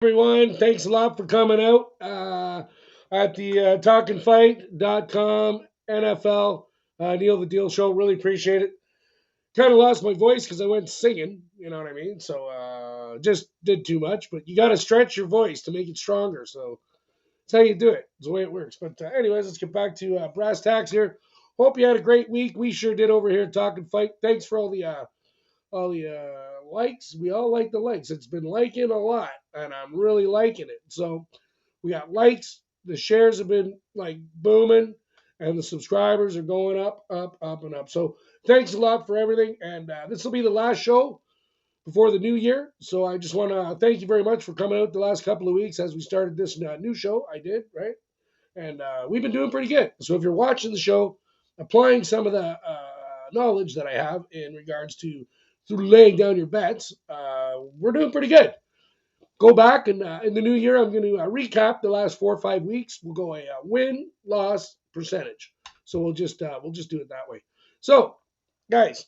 Everyone. Thanks a lot for coming out at the talkinfight.com NFL Neil the Deal show. Really appreciate it. Kind of lost my voice because I went singing, you know what I mean? So just did too much, but you got to stretch your voice to make it stronger. So that's how you do it. It's the way it works. But anyways, let's get back to brass tacks here. Hope you had a great week. We sure did over here at Talking Fight. Thanks for all the likes. We all like the likes. It's been liking a lot, and I'm really liking it. So we got likes. The shares have been like booming, and the subscribers are going up, up, up, and up. So thanks a lot for everything. And this will be the last show before the new year. So I just want to thank you very much for coming out the last couple of weeks as we started this new show. I did, right? And we've been doing pretty good. So if you're watching the show, applying some of the knowledge that I have in regards to through laying down your bets, we're doing pretty good. Go back and in the new year, I'm going to recap the last 4 or 5 weeks. We'll go a win loss percentage. So we'll just do it that way. So, guys,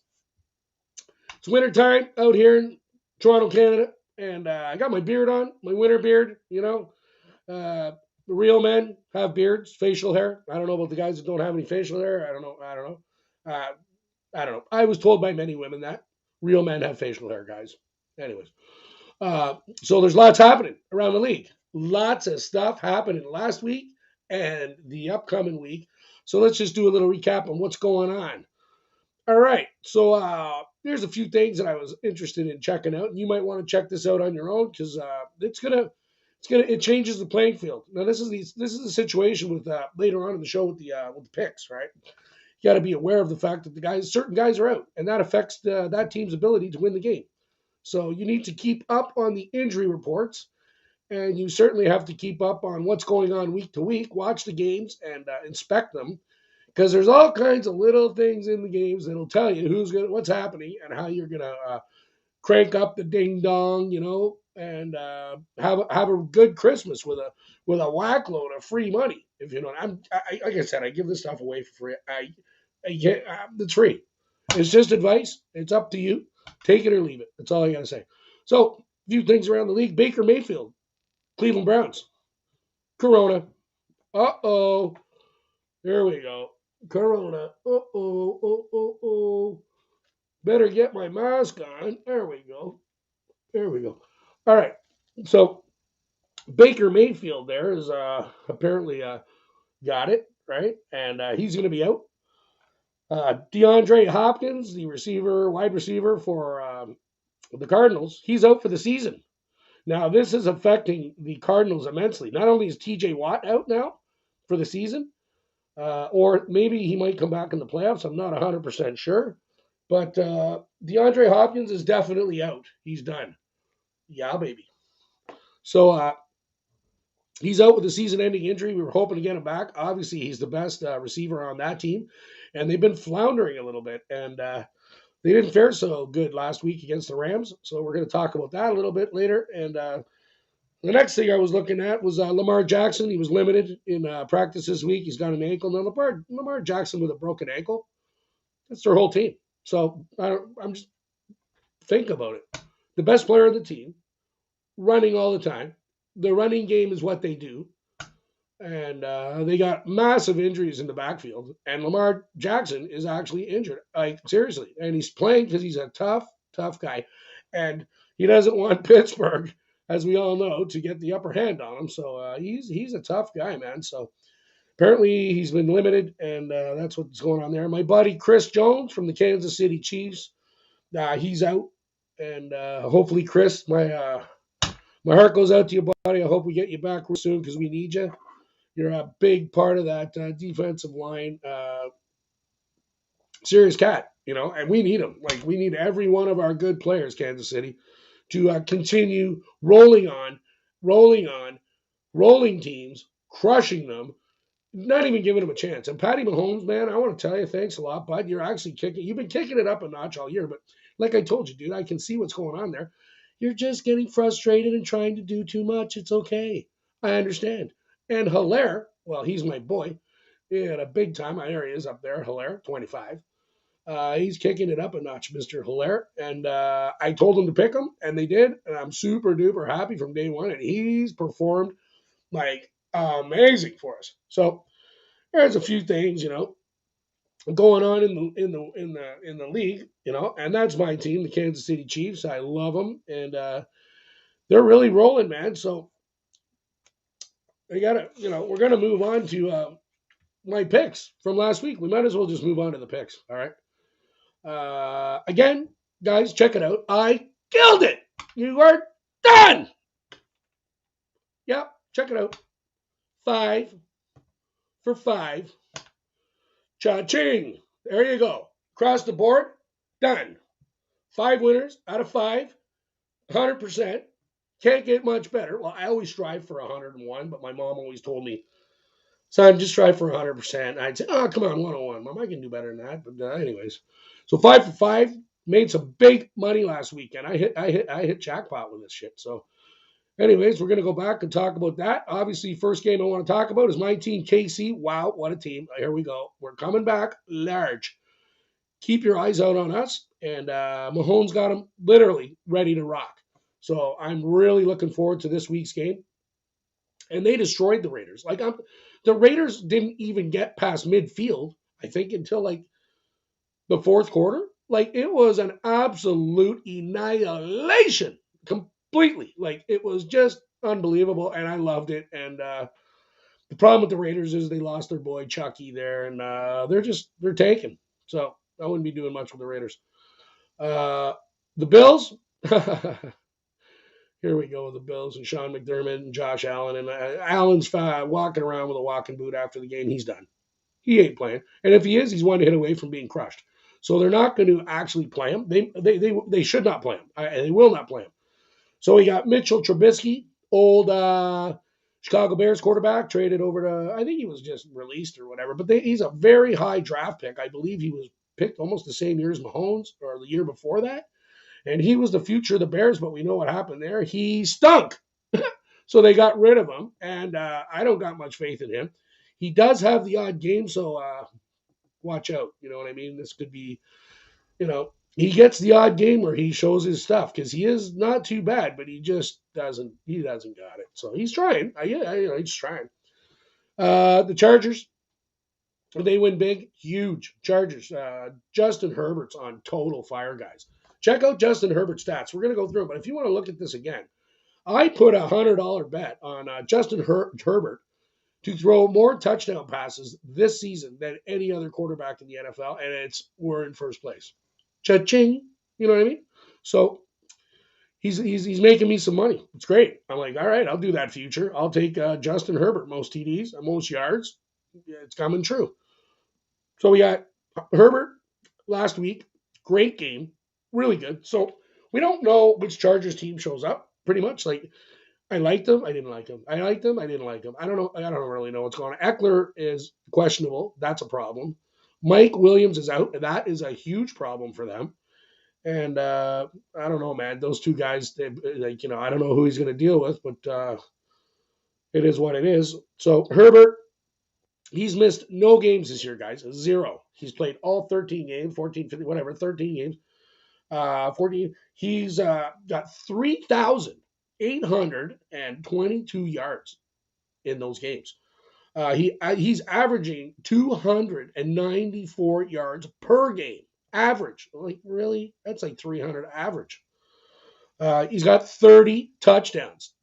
it's winter time out here in Toronto, Canada, and I got my beard on, my winter beard. Real men have beards, facial hair. I don't know about the guys that don't have any facial hair. I don't know. I don't know. I don't know. I was told by many women that real men have facial hair, guys. Anyways, so there's lots happening around the league. Lots of stuff happening last week and the upcoming week. So let's just do a little recap on what's going on. All right. So here's a few things that I was interested in checking out. And you might want to check this out on your own because it changes the playing field. Now this is the situation with later on in the show with the picks, right? You got to be aware of the fact that certain guys are out, and that affects that team's ability to win the game. So you need to keep up on the injury reports, and you certainly have to keep up on what's going on week to week. Watch the games and inspect them because there's all kinds of little things in the games that'll tell you what's happening, and how you're gonna crank up the ding dong, and have a good Christmas with a whack load of free money. If you know, like I said, I give this stuff away for free. It's free. It's just advice. It's up to you. Take it or leave it. That's all I gotta say. So, a few things around the league. Baker Mayfield, Cleveland Browns, Corona. Uh-oh. There we go. Corona. Uh-oh. Oh. Better get my mask on. There we go. There we go. All right. So Baker Mayfield there is apparently got it right, and he's going to be out. DeAndre Hopkins, the wide receiver for the Cardinals, he's out for the season. Now this is affecting the Cardinals immensely. Not only is T.J. Watt out now for the season, or maybe he might come back in the playoffs. I'm not 100% sure, but DeAndre Hopkins is definitely out. He's done. Yeah, baby. So he's out with a season-ending injury. We were hoping to get him back. Obviously, he's the best receiver on that team, and they've been floundering a little bit, and they didn't fare so good last week against the Rams. So we're going to talk about that a little bit later. And the next thing I was looking at was Lamar Jackson. He was limited in practice this week. He's got an ankle. Now, Lamar Jackson with a broken ankle, that's their whole team. So I'm just think about it. The best player of the team, running all the time. The running game is what they do. And they got massive injuries in the backfield. And Lamar Jackson is actually injured, like seriously. And he's playing because he's a tough, tough guy. And he doesn't want Pittsburgh, as we all know, to get the upper hand on him. So he's a tough guy, man. So apparently he's been limited, and that's what's going on there. My buddy Chris Jones from the Kansas City Chiefs, he's out. And hopefully, Chris, my heart goes out to you, buddy. I hope we get you back real soon because we need you. You're a big part of that defensive line. Serious cat, and we need them. Like, we need every one of our good players, Kansas City, to continue rolling on, rolling teams, crushing them, not even giving them a chance. And Patty Mahomes, man, I want to tell you, thanks a lot, bud. You've been kicking it up a notch all year, but like I told you, dude, I can see what's going on there. You're just getting frustrated and trying to do too much. It's okay. I understand. And Hilaire, well, he's my boy. He had a big time. There he is up there, Hilaire, 25. He's kicking it up a notch, Mr. Hilaire. And I told him to pick him, and they did. And I'm super duper happy from day one. And he's performed like amazing for us. So there's a few things, going on in the league, and that's my team, the Kansas City Chiefs. I love them, and they're really rolling, man. So they gotta, we're gonna move on to my picks from last week. We might as well just move on to the picks. All right. Again, guys, check it out. I killed it. You are done. Yep, check it out. 5 for 5. Cha-ching. There you go. Across the board, done. 5 winners out of 5, 100%. Can't get much better. Well, I always strive for 101, but my mom always told me, son, just strive for 100%. I'd say, oh, come on, 101. Mom, I can do better than that. But anyways, so 5 for 5. Made some big money last weekend. I hit jackpot with this shit. So, anyways, we're gonna go back and talk about that. Obviously, first game I want to talk about is my team, KC. Wow, what a team! Here we go. We're coming back large. Keep your eyes out on us. And Mahomes got them literally ready to rock. So I'm really looking forward to this week's game. And they destroyed the Raiders. The Raiders didn't even get past midfield, I think, until like the fourth quarter. Like it was an absolute annihilation completely. Like it was just unbelievable. And I loved it. And the problem with the Raiders is they lost their boy Chucky there. And they're taken. So I wouldn't be doing much with the Raiders. The Bills. Here we go with the Bills and Sean McDermott and Josh Allen. And Allen's walking around with a walking boot after the game. He's done. He ain't playing. And if he is, he's one hit away from being crushed. So they're not going to actually play him. They should not play him. They will not play him. So we got Mitchell Trubisky, old Chicago Bears quarterback, traded over to, I think he was just released or whatever. But he's a very high draft pick. I believe he was picked almost the same year as Mahomes or the year before that. And he was the future of the Bears, but we know what happened there. He stunk. So they got rid of him, and I don't got much faith in him. He does have the odd game, so watch out. You know what I mean? This could be, he gets the odd game where he shows his stuff because he is not too bad, but he just doesn't. He doesn't got it. So he's trying. He's trying. The Chargers, they win big, huge. Chargers. Justin Herbert's on total fire, guys. Check out Justin Herbert's stats. We're going to go through them, but if you want to look at this again, I put $100 bet on Justin Herbert to throw more touchdown passes this season than any other quarterback in the NFL, and we're in first place. Cha-ching, you know what I mean? So he's making me some money. It's great. I'm like, all right, I'll do that future. I'll take Justin Herbert, most TDs, most yards. Yeah, it's coming true. So we got Herbert last week. Great game. Really good. So we don't know which Chargers team shows up, pretty much. Like, I liked him. I didn't like him. I liked him. I didn't like him. I don't know. I don't really know what's going on. Eckler is questionable. That's a problem. Mike Williams is out. That is a huge problem for them. And I don't know, man. Those two guys, I don't know who he's going to deal with, but it is what it is. So Herbert, he's missed no games this year, guys. Zero. He's played all 13 games, 14, 15, whatever, 13 games. 14. He's got 3,822 yards in those games. He's averaging 294 yards per game. Average. Like, really? That's like 300 average. He's got 30 touchdowns.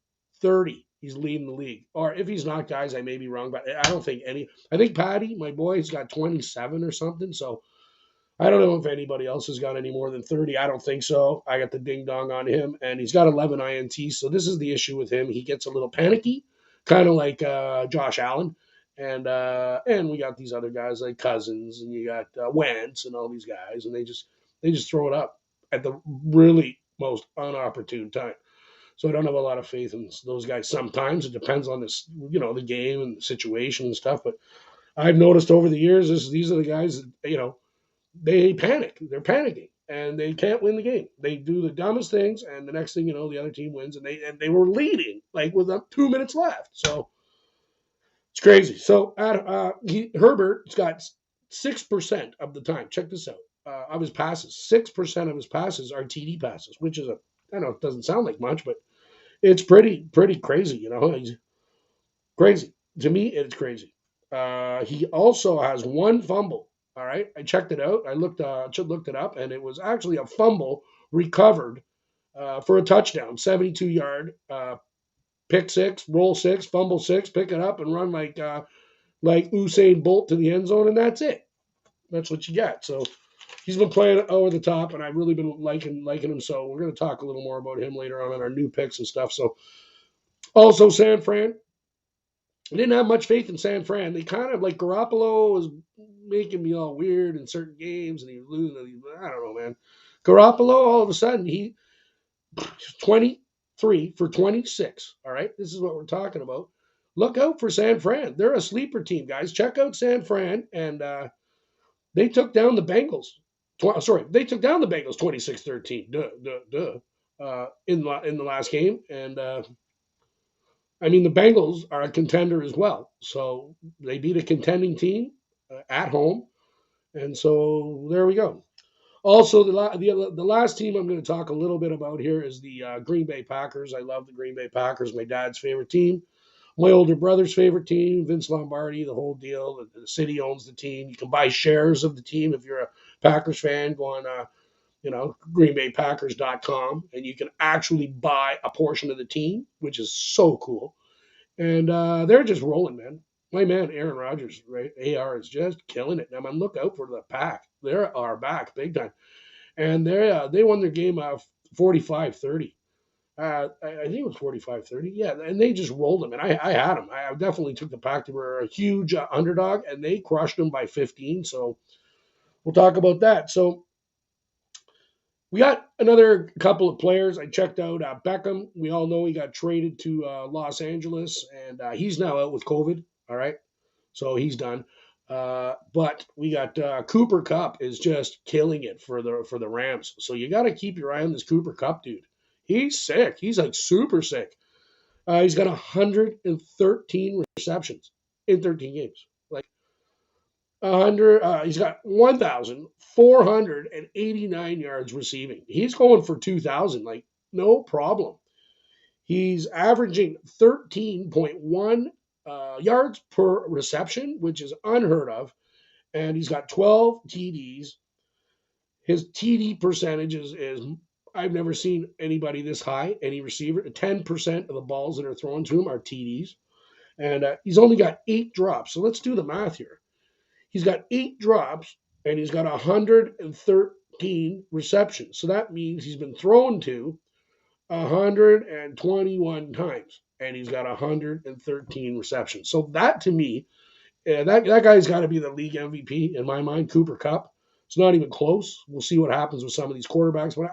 30. He's leading the league. Or if he's not, guys, I may be wrong, but I don't think any. I think Patty, my boy, has got 27 or something. So I don't know if anybody else has got any more than 30. I don't think so. I got the ding dong on him, and he's got 11 INTs. So this is the issue with him. He gets a little panicky, kind of like Josh Allen. And we got these other guys like Cousins, and you got Wentz and all these guys, and they just throw it up at the really most unopportune time. So I don't have a lot of faith in those guys. Sometimes it depends on this, the game and the situation and stuff. But I've noticed over the years, these are the guys that, they panic. They're panicking, and they can't win the game. They do the dumbest things, and the next thing you know, the other team wins, and they were leading like with 2 minutes left. So it's crazy. So Herbert's got 6% of the time. Check this out. of his passes. 6% of his passes are TD passes, which is I know it doesn't sound like much, but it's pretty crazy. He's crazy. To me, it's crazy. He also has one fumble. All right, I checked it out. I looked it up, and it was actually a fumble recovered for a touchdown, 72-yard pick six, roll six, fumble six, pick it up, and run like Usain Bolt to the end zone, and that's it. That's what you get. So he's been playing over the top, and I've really been liking him. So we're going to talk a little more about him later on in our new picks and stuff. So also San Fran, I didn't have much faith in San Fran. They kind of like Garoppolo was making me all weird in certain games, and he was losing. I don't know, man. Garoppolo, all of a sudden, he's 23 for 26. All right, this is what we're talking about. Look out for San Fran. They're a sleeper team, guys. Check out San Fran, and they took down the Bengals. They took down the Bengals 26-13. In the last game, and I mean, the Bengals are a contender as well. So they beat a contending team at home. And so there we go. Also, the last team I'm going to talk a little bit about here is the Green Bay Packers. I love the Green Bay Packers, my dad's favorite team. My older brother's favorite team, Vince Lombardi, the whole deal. The city owns the team. You can buy shares of the team if you're a Packers fan. Go on, greenbaypackers.com, and you can actually buy a portion of the team, which is so cool. And they're just rolling, man. My man Aaron Rodgers, right? AR is just killing it. I'm on lookout for the pack. They are back big time, and they won their game 45-30. I think it was 45-30. Yeah, and they just rolled them, and I had them. I definitely took the pack. They were a huge underdog, and they crushed them by 15. So we'll talk about that. So we got another couple of players. I checked out Beckham. We all know he got traded to Los Angeles, and he's now out with COVID. All right, so he's done. But we got Cooper Cup is just killing it for the Rams. So you got to keep your eye on this Cooper Cup dude. He's sick. He's like super sick. He's got 113 receptions in 13 games. Like 100. He's got 1,489 yards receiving. He's going for 2,000. Like no problem. He's averaging 13.1 yards per reception, which is unheard of. And he's got 12 TDs. His TD percentage is I've never seen anybody this high, any receiver. 10% of the balls that are thrown to him are TDs. And he's only got 8 drops. So let's do the math here. He's got 8 drops, and he's got 113 receptions. So that means he's been thrown to 121 times, and he's got 113 receptions. So that to me, that guy's got to be the league MVP in my mind. Cooper Cup. It's not even close. We'll see what happens with some of these quarterbacks, but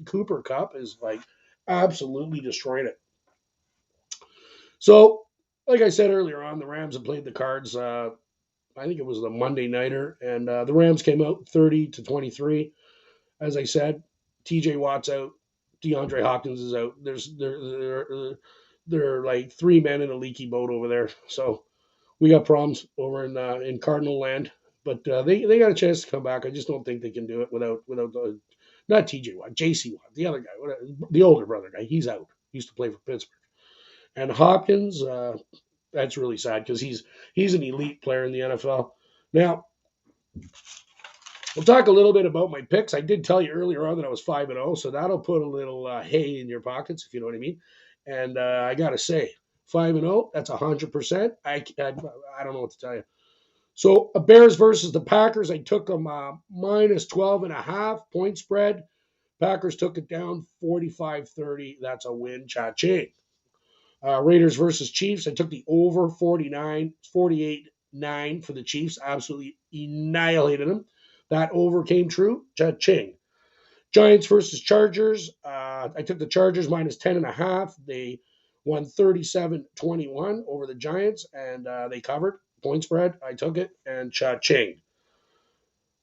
Cooper Cup is like absolutely destroying it. So, like I said earlier on, the Rams have played the Cards. I think it was the Monday nighter, and the Rams came out 30-23. As I said, T.J. Watt's out, DeAndre Hopkins is out. There are like 3 men in a leaky boat over there. So we got problems over in Cardinal land, but they got a chance to come back. I just don't think they can do it without not T.J. Watt, J.C. Watt, the other guy, the older brother guy. He's out. He used to play for Pittsburgh, and Hopkins. That's really sad because he's an elite player in the NFL. Now we'll talk a little bit about my picks. I did tell you earlier on that I was 5-0, so that'll put a little hay in your pockets, if you know what I mean. And I gotta say, 5-0, that's 100%. I don't know what to tell you. So Bears versus the Packers, I took them minus 12.5 point spread. Packers took it down 45-30. That's a win. Cha-ching. Raiders versus Chiefs, I took the over 48-9 for the Chiefs. Absolutely annihilated them. That over came true. Cha-ching. Giants versus Chargers. I took the Chargers minus 10.5. They won 37-21 over the Giants, and they covered. Point spread, I took it, and cha-ching.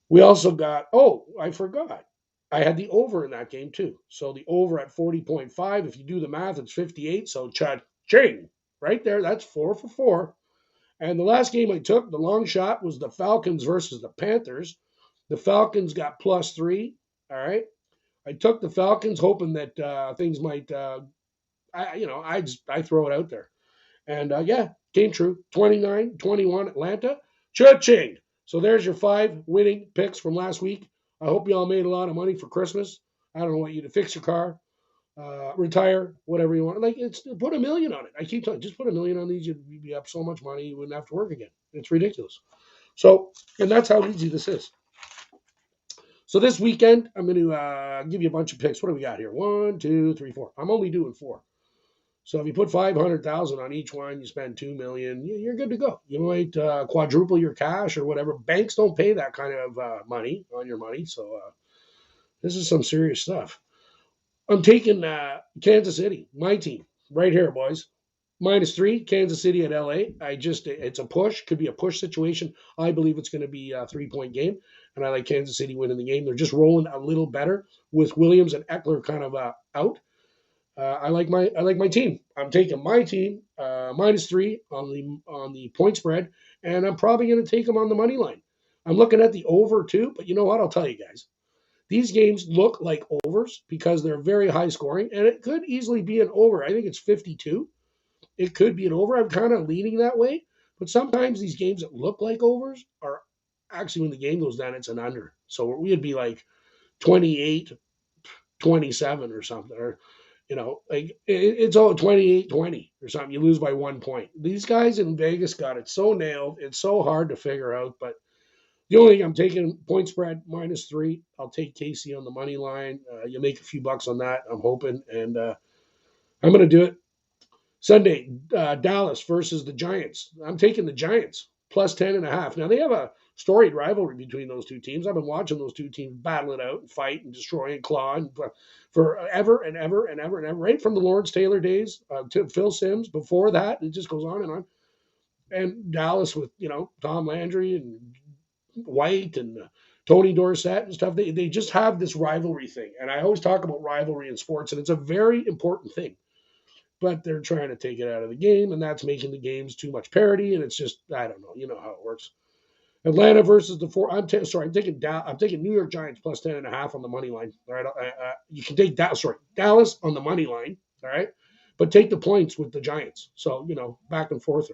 We also got, I forgot. I had the over in that game too. So the over at 40.5. If you do the math, it's 58. So cha-ching. Right there, that's 4 for 4. And the last game I took, the long shot, was the Falcons versus the Panthers. The Falcons got +3. All right. I took the Falcons hoping that things might, I throw it out there. And yeah, came true. 29-21 Atlanta. Cha-ching. So there's your 5 winning picks from last week. I hope you all made a lot of money for Christmas. I don't know what you to fix your car, retire, whatever you want. Like it's put 1 million on it. I keep telling you, just put 1 million on these. You'd be up so much money you wouldn't have to work again. It's ridiculous. So, and that's how easy this is. So this weekend, I'm going to give you a bunch of picks. What do we got here? One, two, three, four. I'm only doing four. So if you put 500,000 on each one, you spend 2 million. You're good to go. You might quadruple your cash or whatever. Banks don't pay that kind of money on your money. So this is some serious stuff. I'm taking Kansas City, my team, right here, boys. -3, Kansas City at LA. It's a push, could be a push situation. I believe it's going to be a 3-point game, and I like Kansas City winning the game. They're just rolling a little better with Williams and Eckler kind of out. I like my team. I'm taking my team -3 on the point spread, and I'm probably going to take them on the money line. I'm looking at the over too, but you know what? I'll tell you guys. These games look like overs because they're very high scoring, and it could easily be an over. I think it's 52. It could be an over. I'm kind of leaning that way. But sometimes these games that look like overs are actually when the game goes down, it's an under. So we'd be like 28-27 or something. Or, like it's all 28-20 or something. You lose by 1 point. These guys in Vegas got it so nailed. It's so hard to figure out. But the only thing I'm taking point spread -3. I'll take Casey on the money line. You make a few bucks on that. I'm hoping. And I'm going to do it. Sunday, Dallas versus the Giants. I'm taking the Giants +10.5. Now they have a storied rivalry between those two teams. I've been watching those two teams battle it out and fight and destroy and claw and forever and ever and ever and ever, right from the Lawrence Taylor days to Phil Simms. Before that, it just goes on and on. And Dallas with Tom Landry and White and Tony Dorsett and stuff. They just have this rivalry thing, and I always talk about rivalry in sports, and it's a very important thing, but they're trying to take it out of the game, and that's making the games too much parity, and it's just I don't know. You know how it works. Atlanta versus the four. I'm taking New York Giants +10.5 on the money line. All right, you can take that. Sorry, Dallas on the money line. All right, but take the points with the Giants. So back and forth.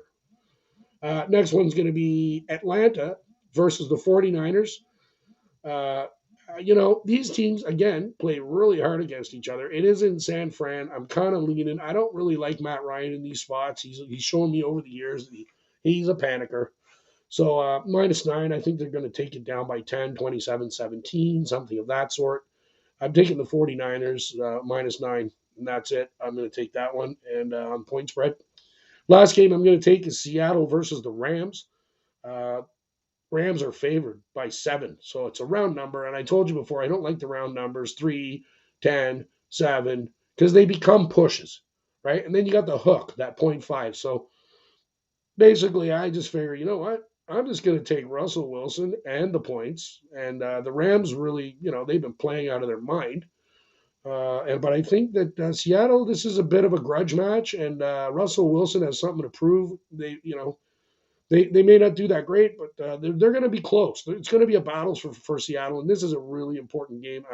Next one's going to be Atlanta versus the 49ers. Uh, these teams again play really hard against each other. It is in San Fran. I'm kind of leaning. I don't really like Matt Ryan in these spots. He's shown me over the years that he's a panicker. So -9, I think they're going to take it down by 10, 27-17, something of that sort. I'm taking the 49ers -9, and that's it. I'm going to take that one. And on point spread. Last game I'm going to take is Seattle versus the Rams. Uh, Rams are favored by 7. So it's a round number. And I told you before, I don't like the round numbers 3, 10, 7, because they become pushes, right? And then you got the hook, that .5. So basically, I just figure, you know what? I'm just going to take Russell Wilson and the points. And the Rams really, they've been playing out of their mind. But I think that Seattle, this is a bit of a grudge match, and Russell Wilson has something to prove. They may not do that great, but they're going to be close. It's going to be a battle for Seattle, and this is a really important game,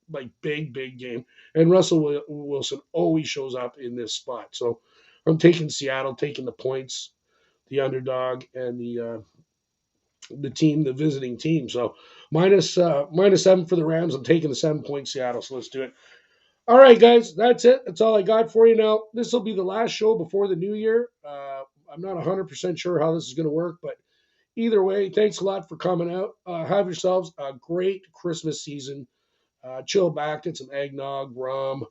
like big game. And Russell Wilson always shows up in this spot. So I'm taking Seattle, taking the points, the underdog, and the visiting team. So -7 for the Rams. I'm taking the 7-point Seattle. So let's do it. All right, guys, that's it. That's all I got for you now. This will be the last show before the new year. I'm not 100% sure how this is going to work, but either way, thanks a lot for coming out. Have yourselves a great Christmas season. Chill back, get some eggnog, rum,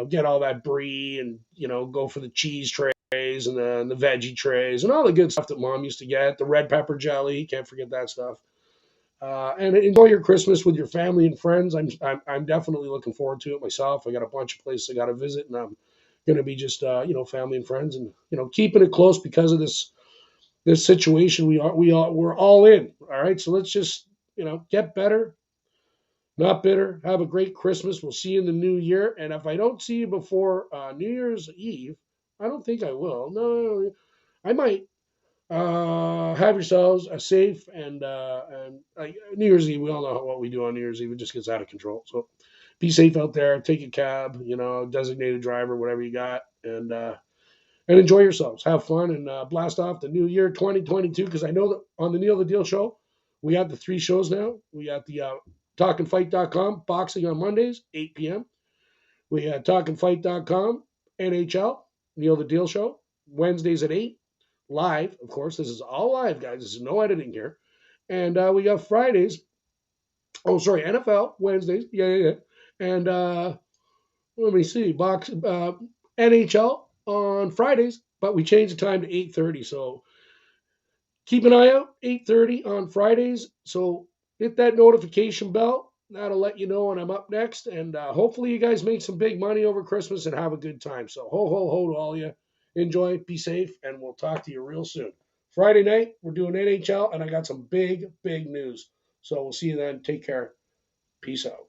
get all that brie, and go for the cheese trays and the veggie trays and all the good stuff that Mom used to get. The red pepper jelly, can't forget that stuff. And enjoy your Christmas with your family and friends. I'm definitely looking forward to it myself. I got a bunch of places I got to visit, and I'm going to be just family and friends, and keeping it close because of this situation we're all in. All right, so let's just get better, not bitter. Have a great Christmas. We'll see you in the new year, and if I don't see you before New Year's Eve, I don't think I will. No, I might. Have yourselves a safe and New Year's Eve. We all know what we do on New Year's Eve. It just gets out of control. So be safe out there. Take a cab, designated driver, whatever you got, and enjoy yourselves. Have fun and blast off the new year 2022. Because I know that on the Neil the Deal show, we got the 3 shows now. We got the talkinfight.com boxing on Mondays, 8 p.m. We got talkinfight.com NHL, Neil the Deal show, Wednesdays at 8, live. Of course, this is all live, guys. This is no editing here. And we got Fridays. Oh, sorry, NFL Wednesdays. Yeah. And let me see, NHL on Fridays, but we changed the time to 8:30. So keep an eye out, 8:30 on Fridays. So hit that notification bell. That'll let you know when I'm up next. And hopefully you guys make some big money over Christmas and have a good time. So ho, ho, ho to all you. Enjoy, be safe, and we'll talk to you real soon. Friday night, we're doing NHL, and I got some big, big news. So we'll see you then. Take care. Peace out.